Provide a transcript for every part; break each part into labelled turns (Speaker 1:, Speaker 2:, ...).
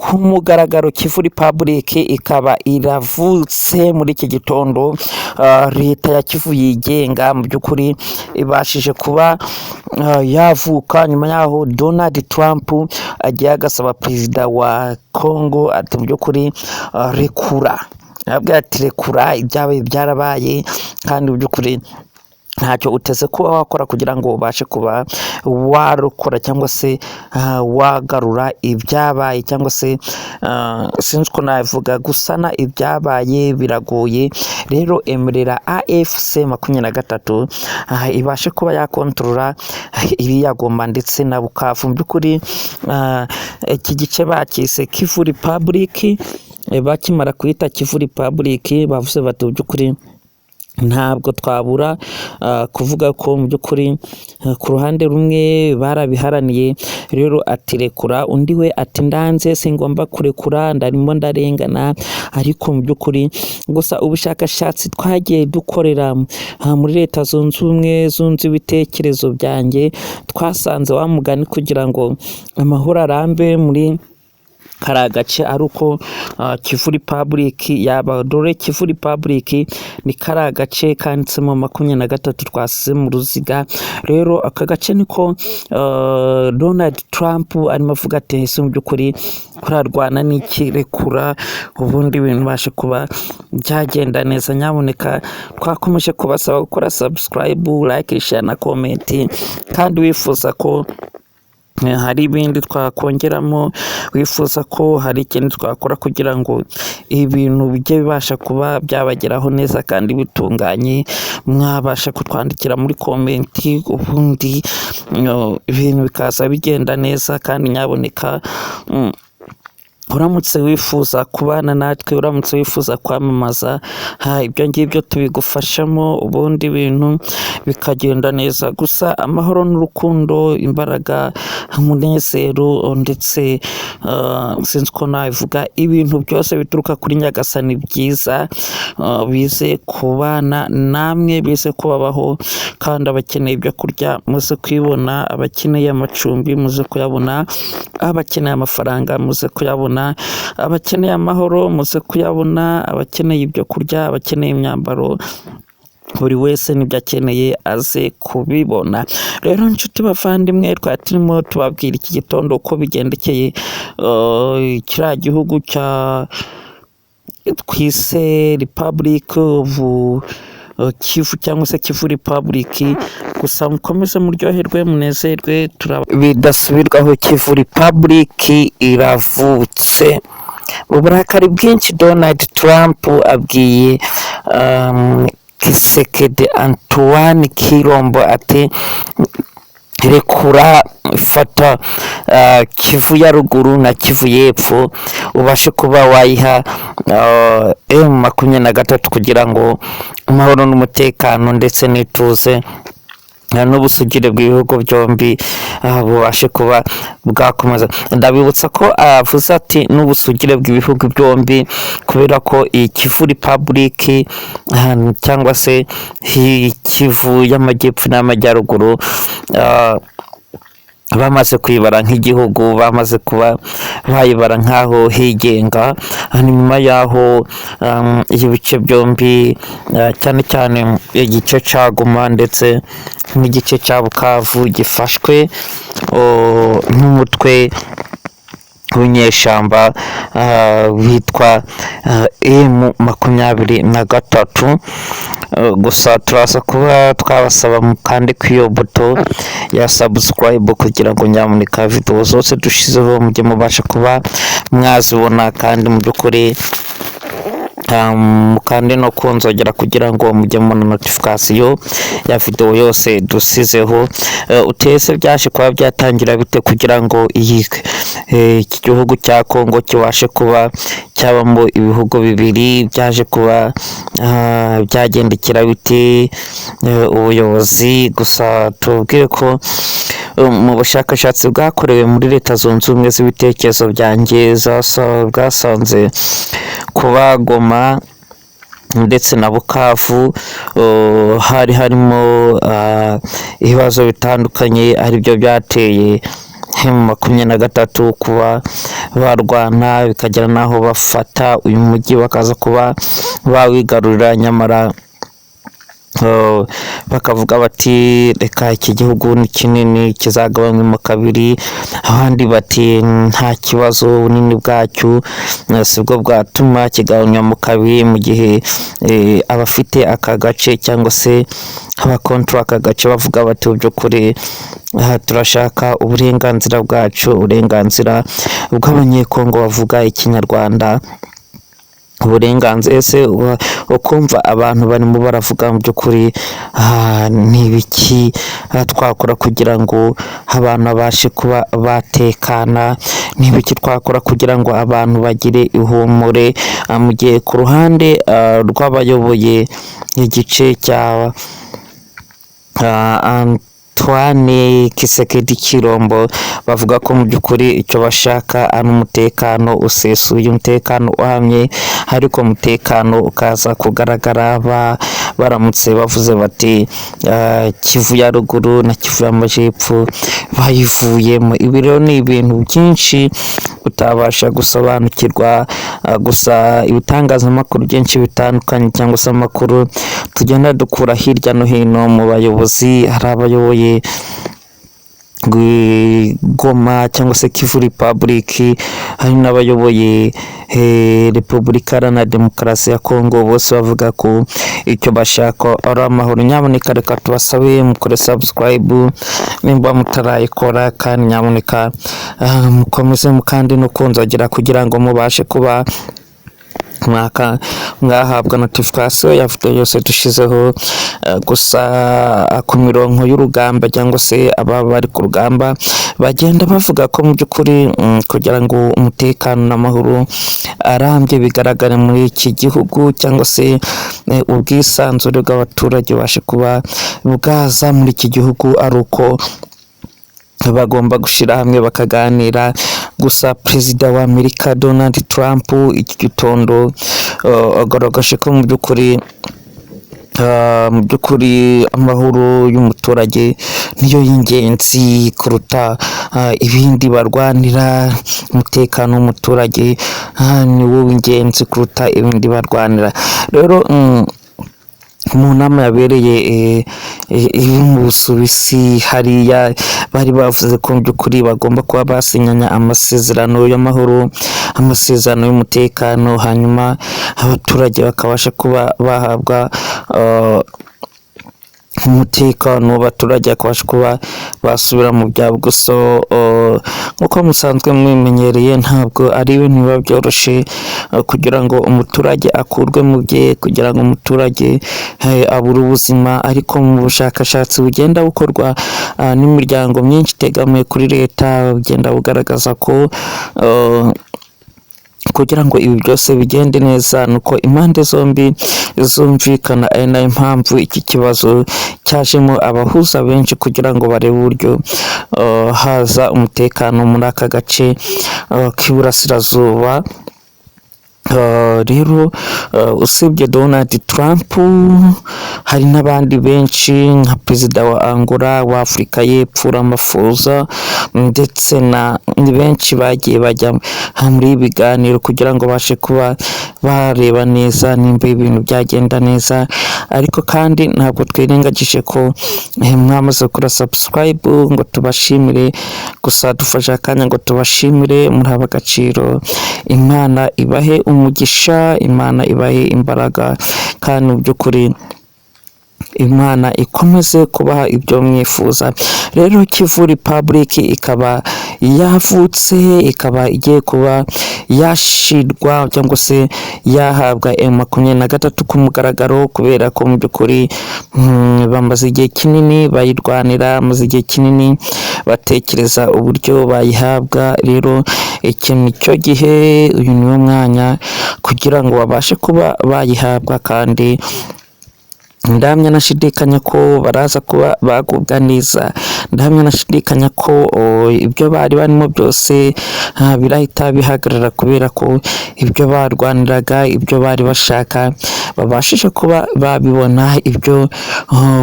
Speaker 1: ku mugaragaro Kivu Republic ikaba iravutse muri iki gitondo. Leta ya Kivu yigenga mu by'ukuri ibashije kuba yavuka nyuma yaho Donald Trump agiye agasaba perezida wa Congo ati mu by'ukuri rekura, yabwiye ati rekura ibyabaye byarabaye, kandi mu by'ukuri ntacyo uteze kuba wakora kugira ngo ubashe kuba warokora cyangwa se wagarura ibyabaye, cyangwa se sinzi ko navuga gusana ibyabaye biragoye. Rero emerera AFC 23 ibashe kuba yakontorora iriya Goma ndetse na Bukavu. Mu by'ukuri iki gice bakise Kivu Republic, bakimara kwita Kivu Republic bavuze bati mu by'ukuri ntabwo twabura kuvuga ko mu by'ukuri ku ruhande rumwe barabiharaniye. Rero ati rekura, undi we ati ndanze singomba kurekura, ndarimo ndarengana. Ariko mu by'ukuri gusa ubushakashatsi twagiye dukorera muri Leta Zunze Ubumwe zunze ibitekerezo byanjye, twasanze wa mugani kugira ngo amahoro arambe muri kari agace ari uko Kivu Republic yaba. Dore Kivu Republic ni kari agace kanditsemo 23 twasize mu ruziga. Rero aka gace niko Donald Trump arimo avuga ati ese mu by'ukuri kurarwana n'iki, rekura ubundi ibintu bashe kuba byagenda neza. Nyaboneka twakomeje kubasaba gukora subscribe, like, share na comment, kandi wifuza ko hari ibindi twakongeramo, wifuza ko hari ikindi twakora kugira ngo ibintu bijye bibasha kuba byabageraho neza kandi bitunganye, mwabasha kutwandikira muri komenti, ubundi ibintu bikaza bigenda neza. kandi nyaboneka uramutse wifuza kubana natwe, uramutse wifuza kwamamaza, ibyo ngibyo tubigufashamo, ubundi ibintu bikagenda neza. Gusa amahoro n'urukundo, imbaraga, umunezero, ndetse sinzi ko nabivuga, ibintu byose bituruka kuri Nyagasani byiza bize kubana namwe, bize kubabaho. kandi abakeneye ibyo kurya muze kwibona, abakeneye amacumbi muze kuyabona, abakeneye amafaranga muze kuyabona, abakeneye amahoro muze kuyabona, abakeneye ibyo kurya, abakeneye imyambaro, buri wese nibyo akeneye aze kubibona. Rero nshuti bavandimwe, twari turimo tubabwira iki gitondo uko bigendekeye kiriya gihugu cya twise Republic of Kivu cyangwa se Kivu Republic. Gusa mukomeze muryoherwe, munezerwe, bidasubirwaho Kivu Republic iravutse. Uburakari bwinshi Donald Trump abwiye Kisekedi Antoine Kilombo ati rekura, fata Kivu ya ruguru na Kivu y'epfo ubashe kuba wayiha M23 kugira ngo amahoro n'umutekano ndetse n'ituze n'ubusugire bw'ibihugu byombi bubashe kuba bwakomeza. Ndabibutsa ko avuze ati n'ubusugire bw'ibihugu byombi, kubera ko iyi Kivu Republic cyangwa se Kivu y'amajyepfo n'amajyaruguru bamaze kwibara nk'igihugu, bamaze kuba bayibara nk'aho higenga. Nyuma yaho ibice byombi, cyane cyane igice cya Goma ndetse n'igice cya Bukavu gifashwe n'umutwe w'inyeshyamba witwa M23. Gusa turaza kuba twabasaba mukande kw'iyo buto ya subscribe kugira ngo nyamuneka video zose dushizeho mujye mubasha kuba mwazibona, kandi mu by'ukuri mukande no kunzogera kugira ngo mujye mubona notification ya video yose dusizeho. Utese byashe kuba byatangira bite kugira ngo iki gihugu cya Kongo kibashe kuba cyabamo ibihugu bibiri, byaje kuba byagendekera biti ubuyobozi. Gusa tubwire ko mu bushakashatsi bwakorewe muri Leta Zunze Ubumwe z'ibitekerezo byanjye bwasanze kuba Goma ndetse na Bukavu hari harimo ibibazo bitandukanye, aribyo byateye M23 kuba barwana bikagera naho bafata uyu mujyi bakaza kuba bawigarurira, nyamara bakavuga bati reka iki gihugu ni kinini kizagabanywamo kabiri, abandi bati nta kibazo ubunini bwacyo sibwo bwatuma kigabanywamo kabiri, mu gihe abafite aka gace cyangwa se abakontorora aka gace bavuga bati by'ukuri turashaka uburenganzira bwacu, uburenganzira bw'abanyekongo bavuga ikinyarwanda, uburenganzira. Ese ukumva abantu barimo baravuga mu by'ukuri ni ibiki twakora kugira ngo abantu babashe kuba batekana, ni ibiki twakora kugira ngo abantu bagire ihumure, mu gihe ku ruhande rw'abayoboye igice cya Antoine Kisekedi Chilombo bavuga ko mu by'ukuri icyo bashaka ari umutekano usesuye, umutekano uhamye, ariko umutekano ukaza kugaragara baramutse bavuze bati Kivu ya ruguru na Kivu y'amajepfo bayivuyemo. Ibi rero ni ibintu byinshi utabasha gusobanukirwa, gusa ibitangazamakuru byinshi bitandukanye cyangwa se amakuru tugenda dukura hirya no hino mu bayobozi, hari abayoboye Goma cyangwa se Kivu Republic, hari n'abayoboye Repubulika Iharanira Demokarasi ya Kongo, bose bavuga ko icyo bashaka ari amahoro. Nyamuneka reka tubasabe mukore subscribe nimba mutarayikora, kandi nyamuneka mukomeze mukandi no kunzogera kugira ngo mubashe kuba mwahabwa notification ya video yose dushizeho. Gusa ku mirongo y'urugamba cyangwa se aba bari ku rugamba bagenda bavuga ko mu by'ukuri kugira ngo umutekano n'amahoro arambye bigaragara muri iki gihugu, cyangwa se ubwisanzure bw'abaturage bashe kuba bwaza muri iki gihugu, ari uko bagomba gushyira hamwe bakaganira. Gusa perezida wa Amerika Donald Trump iki gitondo agaragaje ko mu by'ukuri amahoro y'umuturage niyo y'ingenzi kuruta ibindi barwanira. Umutekano w'umuturage ni wo w'ingenzi kuruta ibindi barwanira. Rero mu nama yabereye mu Busuwisi hariya bari bavuze ko mu by'ukuri bagomba kuba basinyanya amasezerano y'amahoro, amasezerano y'umutekano, hanyuma abaturage bakabasha kuba bahabwa umutekano, abaturage bakabasha kuba basubira mu byabo. Gusa nk'uko musanzwe mwimenyereye, ntabwo ari ibintu biba byoroshye kugira ngo umuturage akurwe mu bye, kugira ngo umuturage abure ubuzima, ariko mu bushakashatsi bugenda bukorwa n'imiryango myinshi itegamiye kuri leta bugenda bugaragaza ko kugira ngo ibi byose bigende neza nuko impande zombi zumvikana. ari nayo mpamvu iki kibazo cyajemo abahuza benshi kugira ngo barebe uburyo haza umutekano muri aka gace k'iburasirazuba. Rero usibye Donald Trump hari n'abandi benshi nka perezida wa Angola, wa Afurika y'Epfo Ramaphosa, ndetse na benshi bagiye bajya muri ibiganiro kugira ngo bashe kuba bareba neza nimba ibintu byagenda neza. Ariko kandi ntabwo twirengagije ko mwamaze gukora subscribe ngo tubashimire, gusa dufashe akanya ngo tubashimire, muri ab'agaciro. Imana ibahe umugisha, Imana ibahe imbaraga, kandi mu by'ukuri Imana ikomeze kubaha ibyo mwifuza. Rero Kivu Republic ikaba yavutse, ikaba igiye kuba yashirwa cyangwa se yahabwa M23 ku mugaragaro, kubera ko mu by'ukuri bamaze igihe kinini bayirwanira, bamaze igihe kinini batekereza uburyo bayihabwa. Rero iki ni cyo gihe, uyu ni wo mwanya kugira ngo babashe kuba bayihabwa, kandi ndahamya nashidikanya ko baraza kuba bagubwa neza. Ndahamya nashidikanya ko ibyo bari barimo byose birahita bihagarara, kubera ko ibyo barwaniraga, ibyo bari bashaka babashije kuba babibona ibyo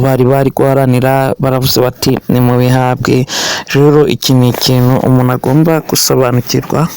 Speaker 1: bari guharanira, baravuze bati ni mu bihabwe. Rero iki ni ikintu umuntu agomba gusobanukirwa.